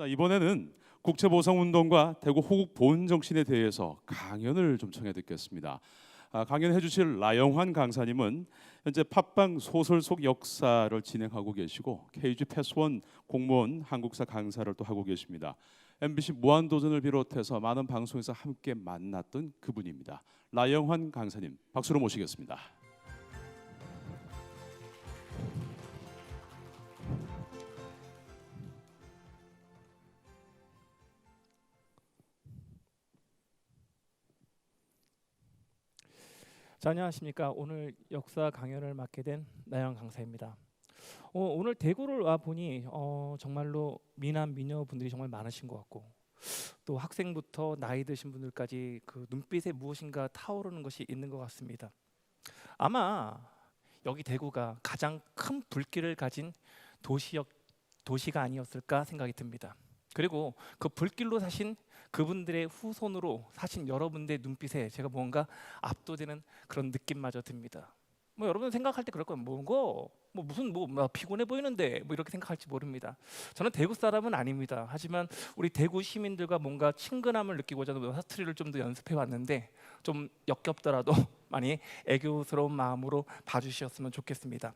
이번에는 국채보상운동과 대구 호국 보훈정신에 대해서 강연을 좀 청해 듣겠습니다. 강연해 주실 나영환 강사님은 현재 팟빵 소설 속 역사를 진행하고 계시고 KG 패스원 공무원 한국사 강사를 또 하고 계십니다. MBC 무한도전을 비롯해서 많은 방송에서 함께 만났던 그분입니다. 나영환 강사님, 박수로 모시겠습니다. 자, 안녕하십니까. 오늘 역사 강연을 맡게 된 나영 강사입니다. 오늘 대구를 와 보니 정말로 미남 미녀 분들이 정말 많으신 것 같고, 또 학생부터 나이 드신 분들까지 그 눈빛에 무엇인가 타오르는 것이 있는 것 같습니다. 아마 여기 대구가 가장 큰 불길을 가진 도시가 아니었을까 생각이 듭니다. 그리고 그 불길로 사신 그분들의 후손으로 사신 여러분들의 눈빛에 제가 뭔가 압도되는 그런 느낌마저 듭니다. 여러분 생각할 때 그럴 거예요. 무슨 피곤해 보이는데 이렇게 생각할지 모릅니다. 저는 대구 사람은 아닙니다. 하지만 우리 대구 시민들과 뭔가 친근함을 느끼고자 사투리를 좀 더 연습해 왔는데 좀 역겹더라도 많이 애교스러운 마음으로 봐주셨으면 좋겠습니다.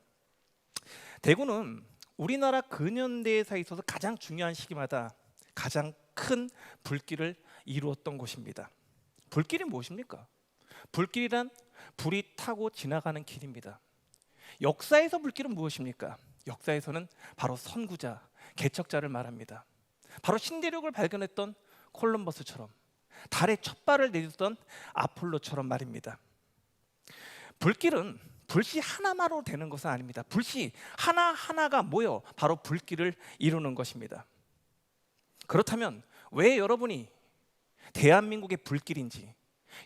대구는 우리나라 근현대사에 있어서 가장 중요한 시기마다 가장 큰 불길을 이루었던 곳입니다. 불길이 무엇입니까? 불길이란 불이 타고 지나가는 길입니다. 역사에서 불길은 무엇입니까? 역사에서는 바로 선구자, 개척자를 말합니다. 바로 신대륙을 발견했던 콜럼버스처럼, 달에 첫 발을 내딛던 아폴로처럼 말입니다. 불길은 불씨 하나만으로 되는 것은 아닙니다. 불씨 하나하나가 모여 바로 불길을 이루는 것입니다. 그렇다면 왜 여러분이 대한민국의 불길인지,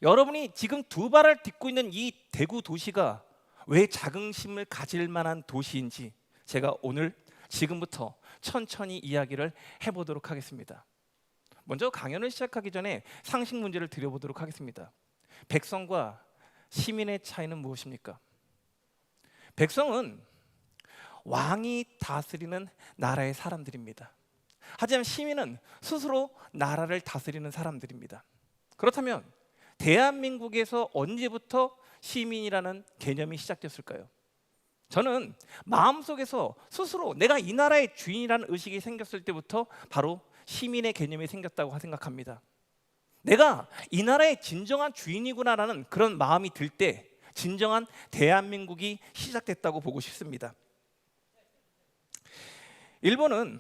여러분이 지금 두 발을 딛고 있는 이 대구 도시가 왜 자긍심을 가질 만한 도시인지 제가 오늘 지금부터 천천히 이야기를 해보도록 하겠습니다. 먼저 강연을 시작하기 전에 상식 문제를 드려보도록 하겠습니다. 백성과 시민의 차이는 무엇입니까? 백성은 왕이 다스리는 나라의 사람들입니다. 하지만 시민은 스스로 나라를 다스리는 사람들입니다. 그렇다면 대한민국에서 언제부터 시민이라는 개념이 시작됐을까요? 저는 마음속에서 스스로 내가 이 나라의 주인이라는 의식이 생겼을 때부터 바로 시민의 개념이 생겼다고 생각합니다. 내가 이 나라의 진정한 주인이구나라는 그런 마음이 들 때 진정한 대한민국이 시작됐다고 보고 싶습니다. 일본은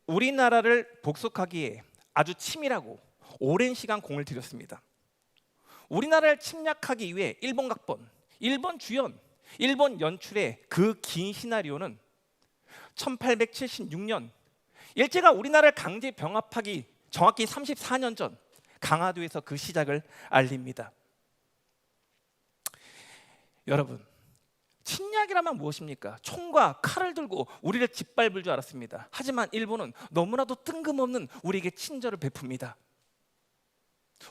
우리나라를 복속하기에 아주 치밀하고 오랜 시간 공을 들였습니다. 우리나라를 침략하기 위해 일본 각본, 일본 주연, 일본 연출의 그 긴 시나리오는 1876년 일제가 우리나라를 강제 병합하기 정확히 34년 전 강화도에서 그 시작을 알립니다. 여러분, 침략이라면 무엇입니까? 총과 칼을 들고 우리를 짓밟을 줄 알았습니다. 하지만 일본은 너무나도 뜬금없는 우리에게 친절을 베풉니다.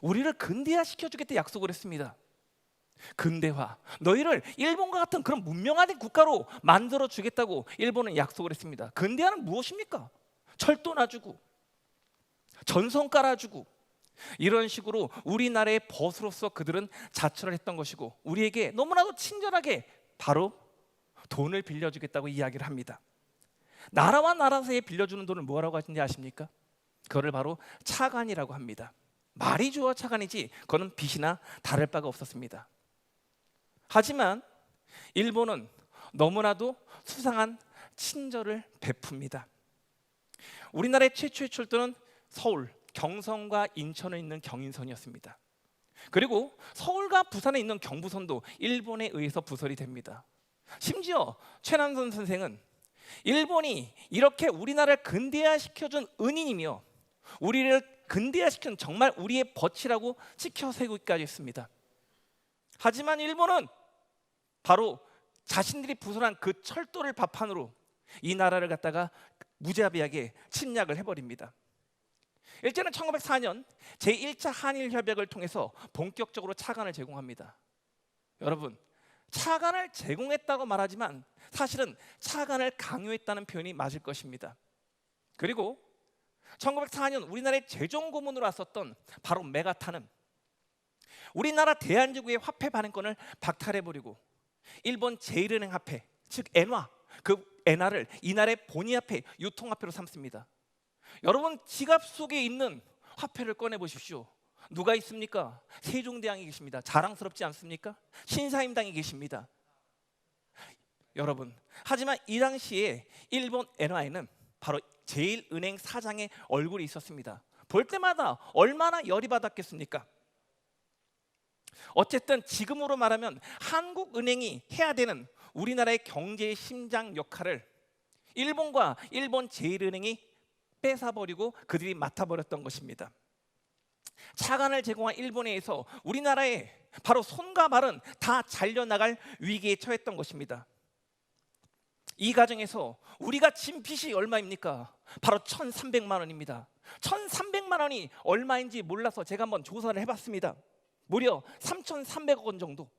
우리를 근대화시켜주겠다 약속을 했습니다. 근대화, 너희를 일본과 같은 그런 문명화된 국가로 만들어주겠다고 일본은 약속을 했습니다. 근대화는 무엇입니까? 철도 놔주고 전선 깔아주고 이런 식으로 우리나라의 벗으로서 그들은 자처를 했던 것이고, 우리에게 너무나도 친절하게 바로 돈을 빌려주겠다고 이야기를 합니다. 나라와 나라 사이에 빌려주는 돈을 뭐라고 하는지 아십니까? 그거를 바로 차관이라고 합니다. 말이 좋아 차관이지 그거는 빚이나 다를 바가 없었습니다. 하지만 일본은 너무나도 수상한 친절을 베풉니다. 우리나라의 최초의 철도는 서울, 경성과 인천에 있는 경인선이었습니다. 그리고 서울과 부산에 있는 경부선도 일본에 의해서 부설이 됩니다. 심지어 최남선 선생은 일본이 이렇게 우리나라를 근대화시켜준 은인이며 우리를 근대화시킨 정말 우리의 벗이라고 지켜세우기까지 했습니다. 하지만 일본은 바로 자신들이 부설한 그 철도를 바탕으로 이 나라를 갖다가 무자비하게 침략을 해버립니다. 일제는 1904년 제1차 한일협약을 통해서 본격적으로 차관을 제공합니다. 여러분, 차관을 제공했다고 말하지만 사실은 차관을 강요했다는 표현이 맞을 것입니다. 그리고 1904년 우리나라의 최종 고문으로 왔었던 바로 메가타는 우리나라 대한제국의 화폐 발행권을 박탈해버리고 일본 제1은행 화폐, 즉 엔화, 그 엔화를 이 나라의 본위화폐, 유통화폐로 삼습니다. 여러분 지갑 속에 있는 화폐를 꺼내보십시오. 누가 있습니까? 세종대왕이 계십니다. 자랑스럽지 않습니까? 신사임당이 계십니다. 여러분, 하지만 이 당시에 일본 엔화에는 바로 제1은행 사장의 얼굴이 있었습니다. 볼 때마다 얼마나 열이 받았겠습니까? 어쨌든 지금으로 말하면 한국은행이 해야 되는 우리나라의 경제의 심장 역할을 일본과 일본 제1은행이 뺏어버리고 그들이 맡아버렸던 것입니다. 차관을 제공한 일본에 의해서 우리나라의 바로 손과 발은 다 잘려나갈 위기에 처했던 것입니다. 이 과정에서 우리가 진 빚이 얼마입니까? 바로 1,300만 원입니다. 1,300만 원이 얼마인지 몰라서 제가 한번 조사를 해봤습니다. 무려 3,300억 원 정도.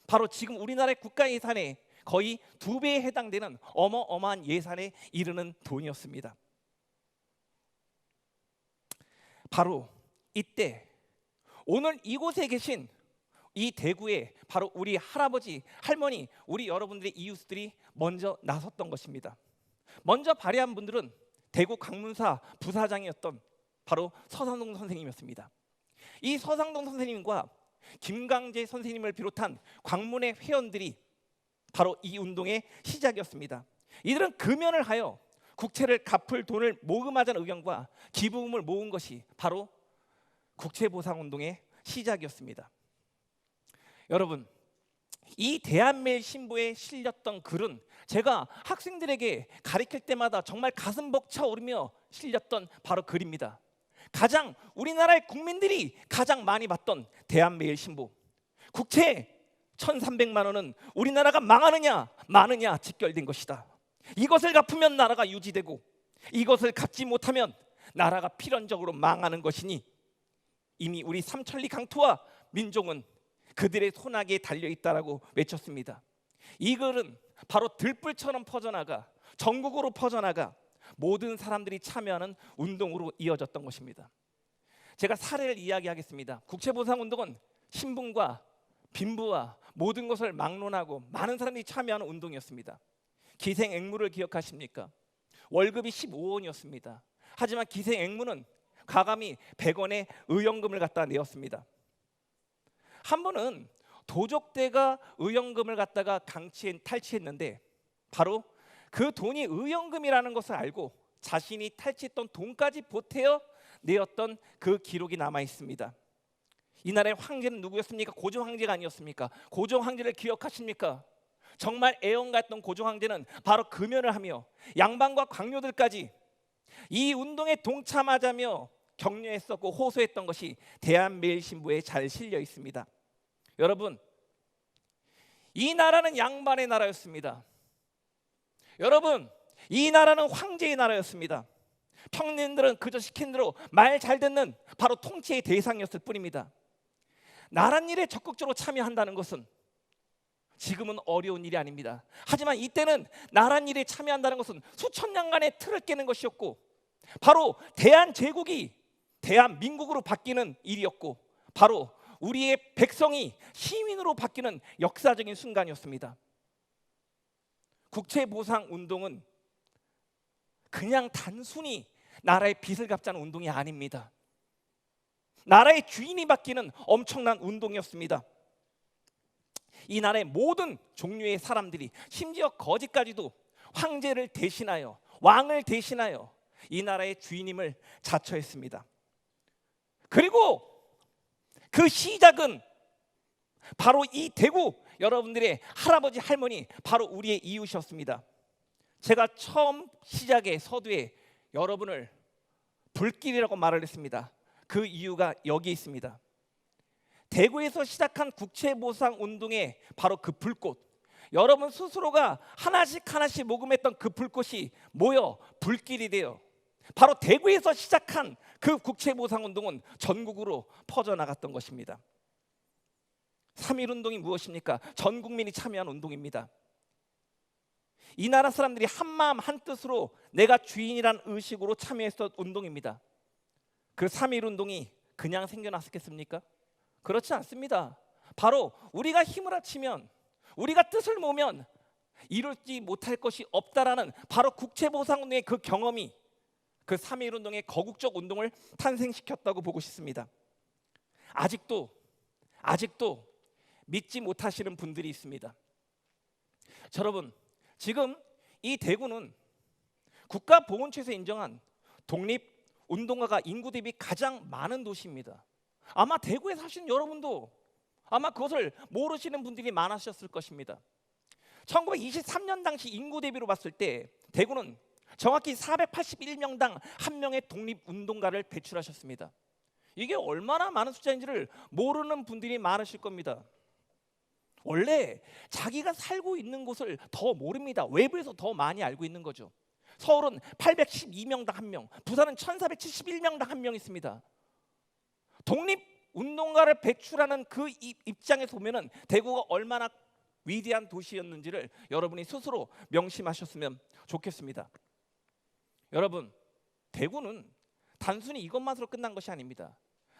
바로 지금 우리나라의 국가 예산의 거의 2배에 해당되는 어마어마한 예산에 이르는 돈이었습니다. 바로 이때 오늘 이곳에 계신 이 대구에 바로 우리 할아버지, 할머니, 우리 여러분들의 이웃들이 먼저 나섰던 것입니다. 먼저 발의한 분들은 대구 강문사 부사장이었던 바로 서상동 선생님이었습니다. 이 서상동 선생님과 김강재 선생님을 비롯한 광문의 회원들이 바로 이 운동의 시작이었습니다. 이들은 금연을 하여 국채를 갚을 돈을 모금하자는 의견과 기부금을 모은 것이 바로 국채보상운동의 시작이었습니다. 여러분, 이 대한매일 신보에 실렸던 글은 제가 학생들에게 가르칠 때마다 정말 가슴 벅차 오르며 실렸던 바로 글입니다. 가장 우리나라의 국민들이 가장 많이 봤던 대한매일 신보. 국채 1,300만 원은 우리나라가 망하느냐 마느냐 직결된 것이다. 이것을 갚으면 나라가 유지되고 이것을 갚지 못하면 나라가 필연적으로 망하는 것이니 이미 우리 삼천리 강토와 민족은 그들의 손아귀에 달려있다라고 외쳤습니다. 이 글은 바로 들불처럼 퍼져나가 전국으로 퍼져나가 모든 사람들이 참여하는 운동으로 이어졌던 것입니다. 제가 사례를 이야기하겠습니다. 국채보상운동은 신분과 빈부와 모든 것을 막론하고 많은 사람들이 참여하는 운동이었습니다. 기생앵무를 기억하십니까? 월급이 15원이었습니다. 하지만 기생앵무는 과감히 100원의 의연금을 갖다 내었습니다. 한 번은 도적대가 의연금을 갖다가 탈취했는데 바로 그 돈이 의연금이라는 것을 알고 자신이 탈취했던 돈까지 보태어 내었던 그 기록이 남아 있습니다. 이 나라의 황제는 누구였습니까? 고종 황제가 아니었습니까? 고종 황제를 기억하십니까? 정말 애원갔던 고종 황제는 바로 금연을 하며 양반과 광료들까지 이 운동에 동참하자며 격려했었고 호소했던 것이 대한매일신보에 잘 실려 있습니다. 여러분, 이 나라는 양반의 나라였습니다. 여러분, 이 나라는 황제의 나라였습니다. 평민들은 그저 시킨 대로 말 잘 듣는 바로 통치의 대상이었을 뿐입니다. 나랏일에 적극적으로 참여한다는 것은 지금은 어려운 일이 아닙니다. 하지만 이때는 나랏일에 참여한다는 것은 수천 년간의 틀을 깨는 것이었고 바로 대한제국이 대한민국으로 바뀌는 일이었고 바로 우리의 백성이 시민으로 바뀌는 역사적인 순간이었습니다. 국채보상운동은 그냥 단순히 나라의 빚을 갚자는 운동이 아닙니다. 나라의 주인이 바뀌는 엄청난 운동이었습니다. 이 나라의 모든 종류의 사람들이 심지어 거지까지도 황제를 대신하여 왕을 대신하여 이 나라의 주인임을 자처했습니다. 그리고 그 시작은 바로 이 대구 여러분들의 할아버지 할머니 바로 우리의 이웃이었습니다. 제가 처음 시작의 서두에 여러분을 불길이라고 말을 했습니다. 그 이유가 여기 있습니다. 대구에서 시작한 국채보상운동의 바로 그 불꽃, 여러분 스스로가 하나씩 모금했던 그 불꽃이 모여 불길이 되어 바로 대구에서 시작한 그 국채보상운동은 전국으로 퍼져나갔던 것입니다. 3.1운동이 무엇입니까? 전 국민이 참여한 운동입니다. 이 나라 사람들이 한마음 한뜻으로 내가 주인이란 의식으로 참여했던 운동입니다. 그 3.1 운동이 그냥 생겨났었겠습니까? 그렇지 않습니다. 바로 우리가 힘을 합치면, 우리가 뜻을 모으면 이루지 못할 것이 없다라는 바로 국채보상운동의 그 경험이 그 3.1 운동의 거국적 운동을 탄생시켰다고 보고 싶습니다. 아직도 믿지 못하시는 분들이 있습니다. 여러분, 지금 이 대구는 국가보훈처에서 인정한 독립운동가가 인구 대비 가장 많은 도시입니다. 아마 대구에 사시는 여러분도 아마 그것을 모르시는 분들이 많으셨을 것입니다. 1923년 당시 인구 대비로 봤을 때 대구는 정확히 481명당 1명의 독립운동가를 배출하셨습니다. 이게 얼마나 많은 숫자인지를 모르는 분들이 많으실 겁니다. 원래 자기가 살고 있는 곳을 더 모릅니다. 외부에서 더 많이 알고 있는 거죠. 서울은 812명당 1명, 부산은 1471명당 1명 있습니다. 독립운동가를 배출하는 그 입장에서 보면은 대구가 얼마나 위대한 도시였는지를 여러분이 스스로 명심하셨으면 좋겠습니다. 여러분, 대구는 단순히 이것만으로 끝난 것이 아닙니다.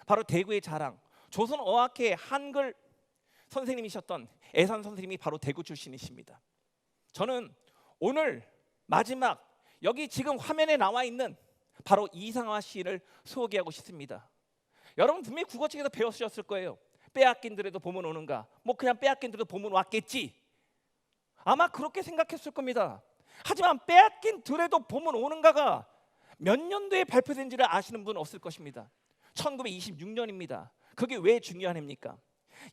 바로 대구의 자랑, 조선어학회 한글 선생님이셨던 애산 선생님이 바로 대구 출신이십니다. 저는 오늘 마지막 여기 지금 화면에 나와 있는 바로 이상화 시인을 소개하고 싶습니다. 여러분 분명히 국어책에서 배우셨을 거예요. 빼앗긴 들에도 봄은 오는가, 뭐 그냥 빼앗긴 들에도 봄은 왔겠지, 아마 그렇게 생각했을 겁니다. 하지만 빼앗긴 들에도 봄은 오는가가 몇 년도에 발표된지를 아시는 분은 없을 것입니다. 1926년입니다. 그게 왜 중요한 해입니까?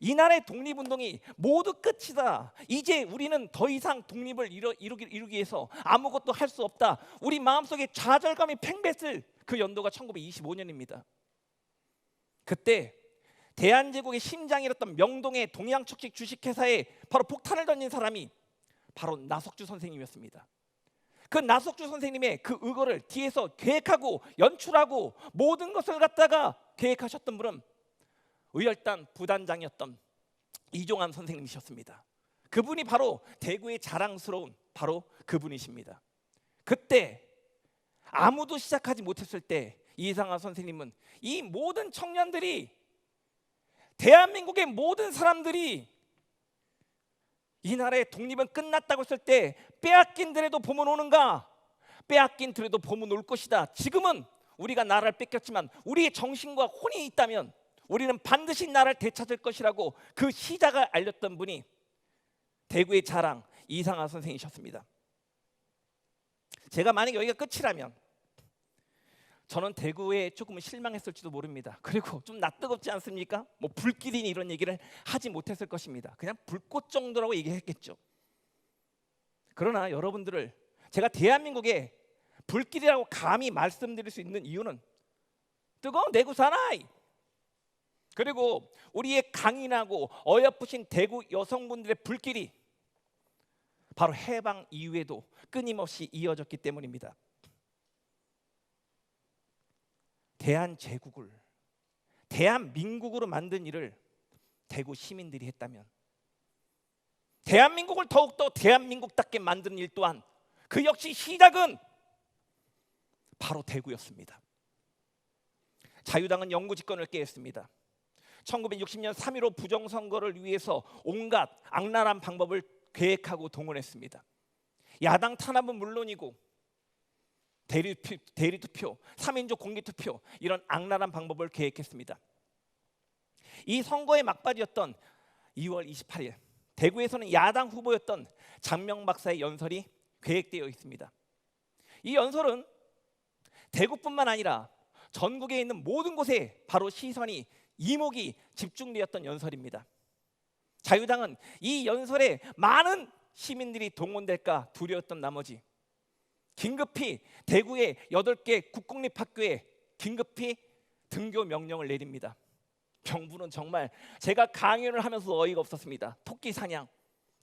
이날의 독립운동이 모두 끝이다. 이제 우리는 더 이상 독립을 이루기 위해서 아무것도 할 수 없다. 우리 마음속에 좌절감이 팽배했을 그 연도가 1925년입니다. 그때 대한제국의 심장이었던 명동의 동양척식 주식회사에 바로 폭탄을 던진 사람이 바로 나석주 선생님이었습니다. 그 나석주 선생님의 그 의거를 뒤에서 계획하고 연출하고 모든 것을 갖다가 계획하셨던 분은 의열단 부단장이었던 이종환 선생님이셨습니다. 그분이 바로 대구의 자랑스러운 바로 그분이십니다. 그때 아무도 시작하지 못했을 때 이상화 선생님은 이 모든 청년들이, 대한민국의 모든 사람들이 이 나라의 독립은 끝났다고 했을 때 빼앗긴 들에도 봄은 오는가, 빼앗긴 들에도 봄은 올 것이다. 지금은 우리가 나라를 뺏겼지만 우리의 정신과 혼이 있다면 우리는 반드시 나라를 되찾을 것이라고 그 시작을 알렸던 분이 대구의 자랑 이상화 선생이셨습니다. 제가 만약 여기가 끝이라면 저는 대구에 조금은 실망했을지도 모릅니다. 그리고 좀 낯뜨겁지 않습니까? 뭐 불길이니 이런 얘기를 하지 못했을 것입니다. 그냥 불꽃 정도라고 얘기했겠죠. 그러나 여러분들을 제가 대한민국의 불길이라고 감히 말씀드릴 수 있는 이유는 뜨거운 대구 사나이, 그리고 우리의 강인하고 어여쁘신 대구 여성분들의 불길이 바로 해방 이후에도 끊임없이 이어졌기 때문입니다. 대한제국을 대한민국으로 만든 일을 대구 시민들이 했다면, 대한민국을 더욱더 대한민국답게 만드는 일 또한 그 역시 시작은 바로 대구였습니다. 자유당은 영구 집권을 깨했습니다. 1960년 3.15 부정선거를 위해서 온갖 악랄한 방법을 계획하고 동원했습니다. 야당 탄압은 물론이고 대리투표, 3인조 공개투표, 이런 악랄한 방법을 계획했습니다. 이 선거의 막바지였던 2월 28일 대구에서는 야당 후보였던 장명 박사의 연설이 계획되어 있습니다. 이 연설은 대구뿐만 아니라 전국에 있는 모든 곳에 바로 시선이 이목이 집중되었던 연설입니다. 자유당은 이 연설에 많은 시민들이 동원될까 두려웠던 나머지 긴급히 대구의 8개 국공립학교에 긴급히 등교 명령을 내립니다. 명분은 정말 제가 강연을 하면서 어이가 없었습니다. 토끼 사냥,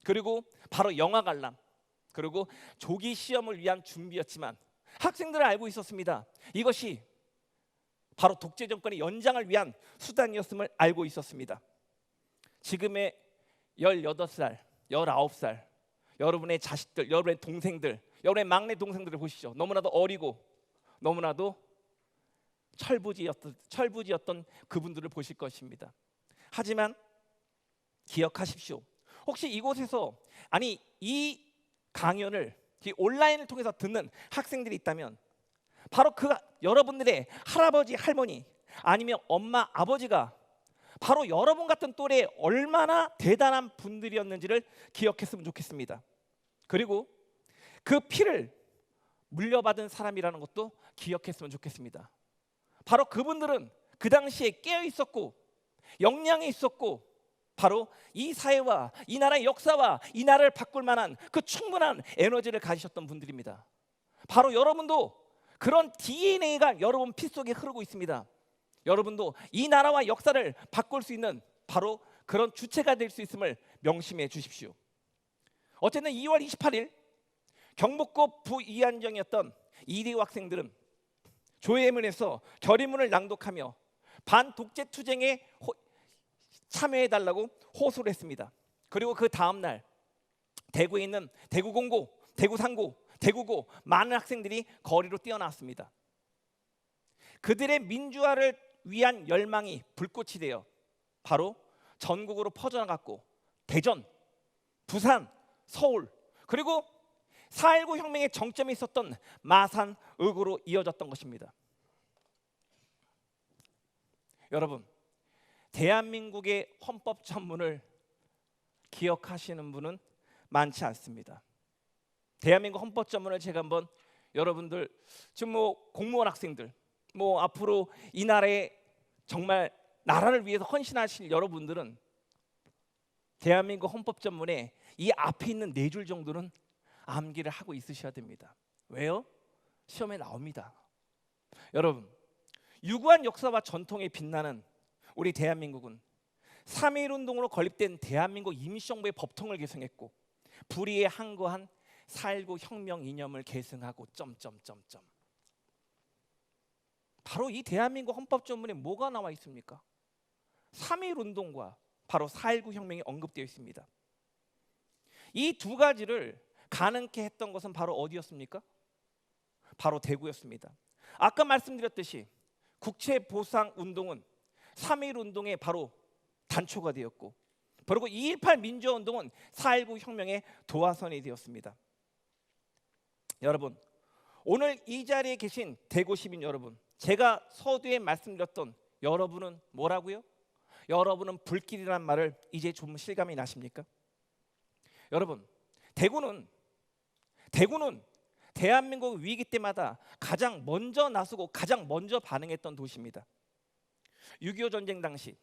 그리고 바로 영화 관람, 그리고 조기 시험을 위한 준비였지만 학생들은 알고 있었습니다. 이것이 바로 독재 정권의 연장을 위한 수단이었음을 알고 있었습니다. 지금의 18살, 19살 여러분의 자식들, 여러분의 동생들, 여러분의 막내 동생들을 보시죠. 너무나도 어리고 너무나도 철부지였던 그분들을 보실 것입니다. 하지만 기억하십시오. 혹시 이곳에서 이 강연을 이 온라인을 통해서 듣는 학생들이 있다면 바로 여러분들의 할아버지, 할머니 아니면 엄마, 아버지가 바로 여러분 같은 또래에 얼마나 대단한 분들이었는지를 기억했으면 좋겠습니다. 그리고 그 피를 물려받은 사람이라는 것도 기억했으면 좋겠습니다. 바로 그분들은 그 당시에 깨어 있었고 역량이 있었고 바로 이 사회와 이 나라의 역사와 이 나라를 바꿀 만한 그 충분한 에너지를 가지셨던 분들입니다. 바로 여러분도 그런 DNA가 여러분 피 속에 흐르고 있습니다. 여러분도 이 나라와 역사를 바꿀 수 있는 바로 그런 주체가 될 수 있음을 명심해 주십시오. 어쨌든 2월 28일 경복고 부이한정이었던 이대호 학생들은 조회문에서 결의문을 낭독하며 반독재 투쟁에 참여해달라고 호소를 했습니다. 그리고 그 다음날 대구에 있는 대구공고, 대구상고, 대구고 많은 학생들이 거리로 뛰어나왔습니다. 그들의 민주화를 위한 열망이 불꽃이 되어 바로 전국으로 퍼져나갔고 대전, 부산, 서울 그리고 4.19 혁명의 정점이 있었던 마산, 의구로 이어졌던 것입니다. 여러분, 대한민국의 헌법 전문을 기억하시는 분은 많지 않습니다. 대한민국 헌법 전문을 제가 한번 여러분들 지금 공무원 학생들 앞으로 이 나라에 정말 나라를 위해서 헌신하실 여러분들은 대한민국 헌법 전문에 이 앞에 있는 4줄 정도는 암기를 하고 있으셔야 됩니다. 왜요? 시험에 나옵니다. 여러분, 유구한 역사와 전통에 빛나는 우리 대한민국은 3.1 운동으로 건립된 대한민국 임시정부의 법통을 개정했고 불의에 항거한 4.19 혁명 이념을 계승하고 점점점점. 바로 이 대한민국 헌법 전문에 뭐가 나와 있습니까? 3.1 운동과 바로 4.19 혁명이 언급되어 있습니다. 이 두 가지를 가능케 했던 것은 바로 어디였습니까? 바로 대구였습니다. 아까 말씀드렸듯이 국채보상운동은 3.1 운동의 바로 단초가 되었고 그리고 2.18 민주화운동은 4.19 혁명의 도화선이 되었습니다. 여러분, 오늘 이 자리에 계신 대구 시민 여러분, 제가 서두에 말씀드렸던 여러분은 뭐라고요? 여러분은 불길이란 말을 이제 좀 실감이 나십니까? 여러분, 대구는 대한민국 위기 때마다 가장 먼저 나서고 가장 먼저 반응했던 도시입니다. 6.25 전쟁 당시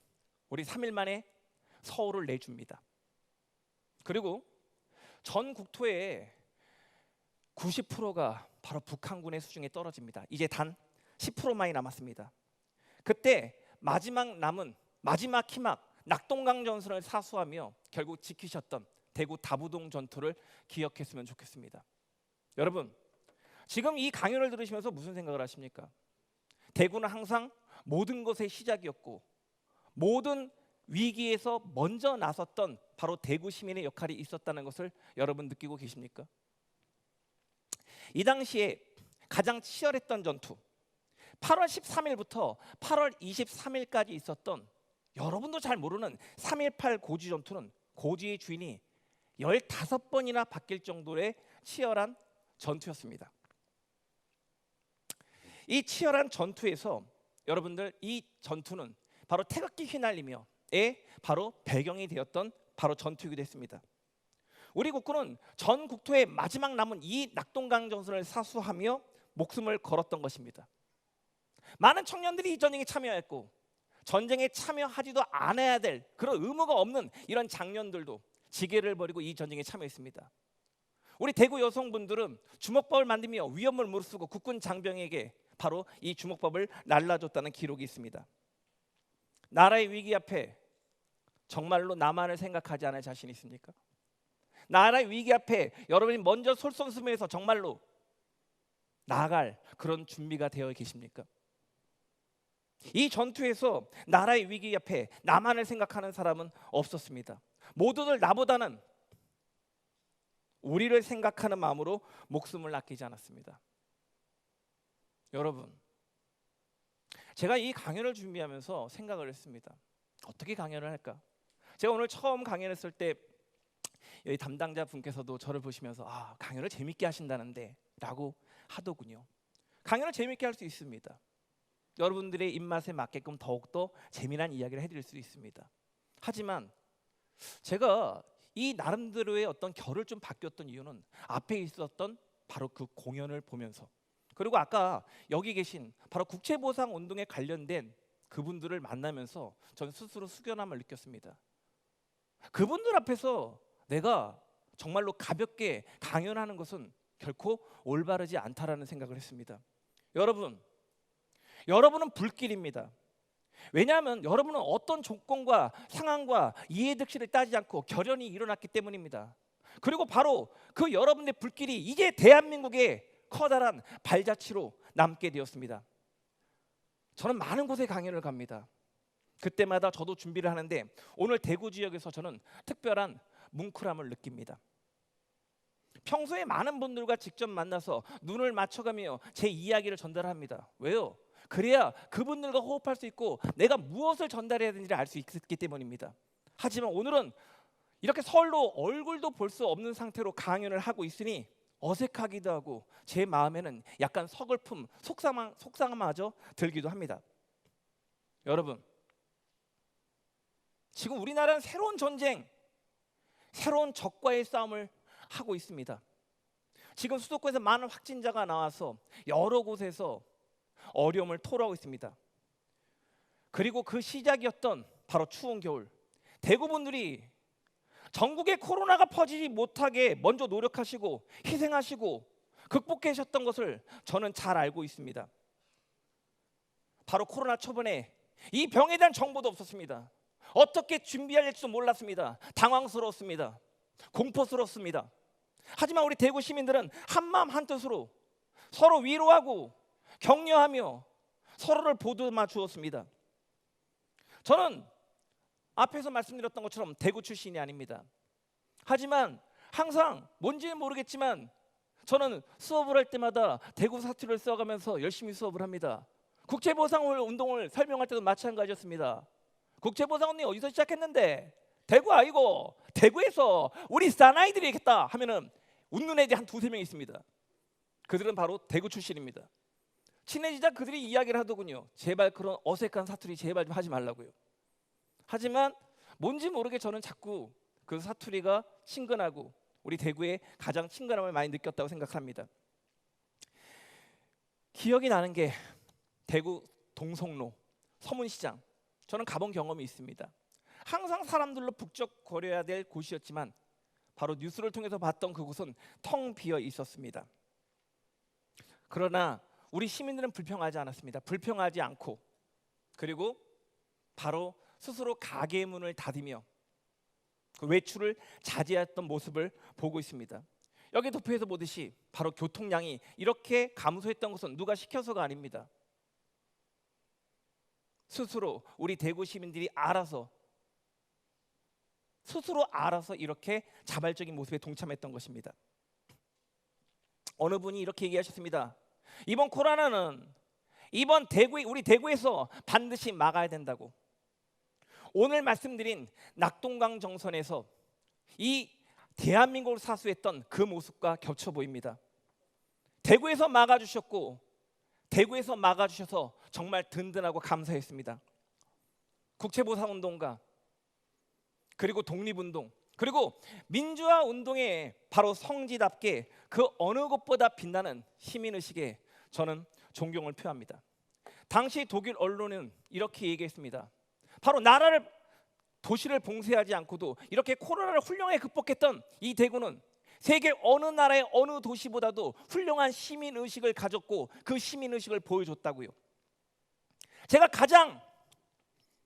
우리 3일 만에 서울을 내줍니다. 그리고 전 국토의 90%가 바로 북한군의 수중에 떨어집니다. 이제 단 10%만이 남았습니다. 그때 마지막 희망 낙동강 전선을 사수하며 결국 지키셨던 대구 다부동 전투를 기억했으면 좋겠습니다. 여러분, 지금 이 강연을 들으시면서 무슨 생각을 하십니까? 대구는 항상 모든 것의 시작이었고 모든 위기에서 먼저 나섰던 바로 대구 시민의 역할이 있었다는 것을 여러분 느끼고 계십니까? 이 당시에 가장 치열했던 전투 8월 13일부터 8월 23일까지 있었던 여러분도 잘 모르는 3.18 고지 전투는 고지의 주인이 15번이나 바뀔 정도의 치열한 전투였습니다. 이 치열한 전투에서 여러분들 이 전투는 바로 태극기 휘날리며의 바로 배경이 되었던 바로 전투이기도 했습니다. 우리 국군은 전 국토의 마지막 남은 이 낙동강 전선을 사수하며 목숨을 걸었던 것입니다. 많은 청년들이 이 전쟁에 참여했고 전쟁에 참여하지도 않아야 될 그런 의무가 없는 이런 장년들도 지게를 버리고 이 전쟁에 참여했습니다. 우리 대구 여성분들은 주먹밥을 만들며 위험을 무릅쓰고 국군 장병에게 바로 이 주먹밥을 날라줬다는 기록이 있습니다. 나라의 위기 앞에 정말로 나만을 생각하지 않을 자신 있습니까? 나라의 위기 앞에 여러분이 먼저 솔선수범해서 정말로 나아갈 그런 준비가 되어 계십니까? 이 전투에서 나라의 위기 앞에 나만을 생각하는 사람은 없었습니다. 모두들 나보다는 우리를 생각하는 마음으로 목숨을 아끼지 않았습니다. 여러분, 제가 이 강연을 준비하면서 생각을 했습니다. 어떻게 강연을 할까? 제가 오늘 처음 강연했을 때 여기 담당자 분께서도 저를 보시면서 강연을 재밌게 하신다는데 라고 하더군요. 강연을 재밌게 할 수 있습니다. 여러분들의 입맛에 맞게끔 더욱더 재미난 이야기를 해드릴 수 있습니다. 하지만 제가 이 나름대로의 어떤 결을 좀 바뀌었던 이유는 앞에 있었던 바로 그 공연을 보면서, 그리고 아까 여기 계신 바로 국채보상운동에 관련된 그분들을 만나면서 저는 스스로 숙연함을 느꼈습니다. 그분들 앞에서 내가 정말로 가볍게 강연하는 것은 결코 올바르지 않다라는 생각을 했습니다. 여러분은 불길입니다. 왜냐하면 여러분은 어떤 조건과 상황과 이해득실을 따지지 않고 결연히 일어났기 때문입니다. 그리고 바로 그 여러분의 불길이 이제 대한민국의 커다란 발자취로 남게 되었습니다. 저는 많은 곳에 강연을 갑니다. 그때마다 저도 준비를 하는데 오늘 대구 지역에서 저는 특별한 뭉클함을 느낍니다. 평소에 많은 분들과 직접 만나서 눈을 맞춰가며 제 이야기를 전달합니다. 왜요? 그래야 그분들과 호흡할 수 있고 내가 무엇을 전달해야 되는지를 알 수 있기 때문입니다. 하지만 오늘은 이렇게 서로 얼굴도 볼 수 없는 상태로 강연을 하고 있으니 어색하기도 하고 제 마음에는 약간 서글픔, 속상함마저 들기도 합니다. 여러분, 지금 우리나라는 새로운 전쟁, 새로운 적과의 싸움을 하고 있습니다. 지금 수도권에서 많은 확진자가 나와서 여러 곳에서 어려움을 토로하고 있습니다. 그리고 그 시작이었던 바로 추운 겨울, 대구분들이 전국에 코로나가 퍼지지 못하게 먼저 노력하시고 희생하시고 극복하셨던 것을 저는 잘 알고 있습니다. 바로 코로나 초반에 이 병에 대한 정보도 없었습니다. 어떻게 준비해야 할지도 몰랐습니다. 당황스러웠습니다. 공포스럽습니다. 하지만 우리 대구 시민들은 한마음 한뜻으로 서로 위로하고 격려하며 서로를 보듬어 주었습니다. 저는 앞에서 말씀드렸던 것처럼 대구 출신이 아닙니다. 하지만 항상 뭔지는 모르겠지만 저는 수업을 할 때마다 대구 사투리를 써가면서 열심히 수업을 합니다. 국채보상운동을 설명할 때도 마찬가지였습니다. 국채보상운동이 어디서 시작했는데? 대구 아니고 대구에서 우리 사나이들이 있겠다 하면은 웃는 애들이 한 두세 명 있습니다. 그들은 바로 대구 출신입니다. 친해지자 그들이 이야기를 하더군요. 제발 그런 어색한 사투리 제발 좀 하지 말라고요. 하지만 뭔지 모르게 저는 자꾸 그 사투리가 친근하고 우리 대구에 가장 친근함을 많이 느꼈다고 생각합니다. 기억이 나는 게 대구 동성로 서문시장, 저는 가본 경험이 있습니다. 항상 사람들로 북적거려야 될 곳이었지만 바로 뉴스를 통해서 봤던 그곳은 텅 비어 있었습니다. 그러나 우리 시민들은 불평하지 않았습니다. 불평하지 않고, 그리고 바로 스스로 가게 문을 닫으며 그 외출을 자제했던 모습을 보고 있습니다. 여기 도표에서 보듯이 바로 교통량이 이렇게 감소했던 것은 누가 시켜서가 아닙니다. 스스로 우리 대구 시민들이 스스로 알아서 이렇게 자발적인 모습에 동참했던 것입니다. 어느 분이 이렇게 얘기하셨습니다. 이번 코로나는 우리 대구에서 반드시 막아야 된다고. 오늘 말씀드린 낙동강 정선에서 이 대한민국을 사수했던 그 모습과 겹쳐 보입니다. 대구에서 막아주셨고, 대구에서 막아주셔서 정말 든든하고 감사했습니다. 국채보상운동가, 그리고 독립운동, 그리고 민주화 운동의 바로 성지답게 그 어느 것보다 빛나는 시민의식에 저는 존경을 표합니다. 당시 독일 언론은 이렇게 얘기했습니다. 바로 도시를 봉쇄하지 않고도 이렇게 코로나를 훌륭하게 극복했던 이 대구는 세계 어느 나라의 어느 도시보다도 훌륭한 시민의식을 가졌고 그 시민의식을 보여줬다고요. 제가 가장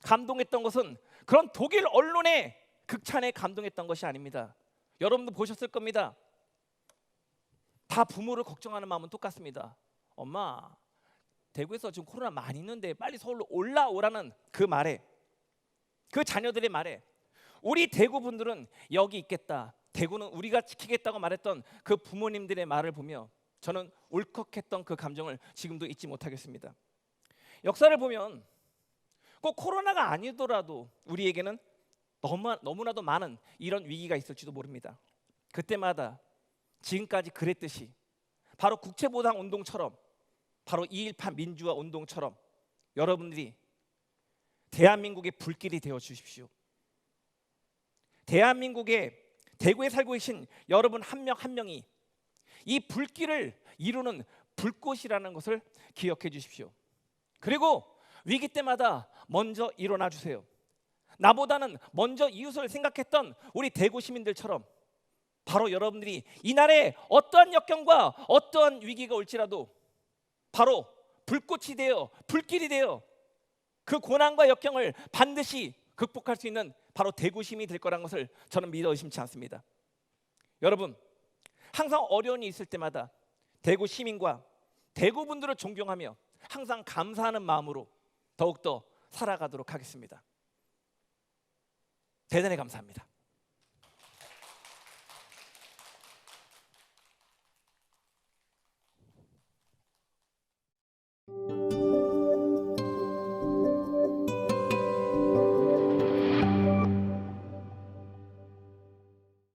감동했던 것은 그런 독일 언론의 극찬에 감동했던 것이 아닙니다. 여러분도 보셨을 겁니다. 다 부모를 걱정하는 마음은 똑같습니다. 엄마, 대구에서 지금 코로나 많이 있는데 빨리 서울로 올라오라는 그 말에, 그 자녀들의 말에 우리 대구 분들은 여기 있겠다, 대구는 우리가 지키겠다고 말했던 그 부모님들의 말을 보며 저는 울컥했던 그 감정을 지금도 잊지 못하겠습니다. 역사를 보면 꼭 코로나가 아니더라도 우리에게는 너무나도 많은 이런 위기가 있을지도 모릅니다. 그때마다 지금까지 그랬듯이 바로 국채보상 운동처럼, 바로 2.18 민주화 운동처럼 여러분들이 대한민국의 불길이 되어 주십시오. 대한민국의 대구에 살고 계신 여러분 한 명 한 명이 이 불길을 이루는 불꽃이라는 것을 기억해 주십시오. 그리고 위기 때마다 먼저 일어나 주세요. 나보다는 먼저 이웃을 생각했던 우리 대구 시민들처럼 바로 여러분들이 이날에 어떠한 역경과 어떠한 위기가 올지라도 바로 불꽃이 되어, 불길이 되어 그 고난과 역경을 반드시 극복할 수 있는 바로 대구 시민이 될 거라는 것을 저는 믿어 의심치 않습니다. 여러분, 항상 어려움이 있을 때마다 대구 시민과 대구 분들을 존경하며 항상 감사하는 마음으로 더욱더 살아가도록 하겠습니다. 대단히 감사합니다.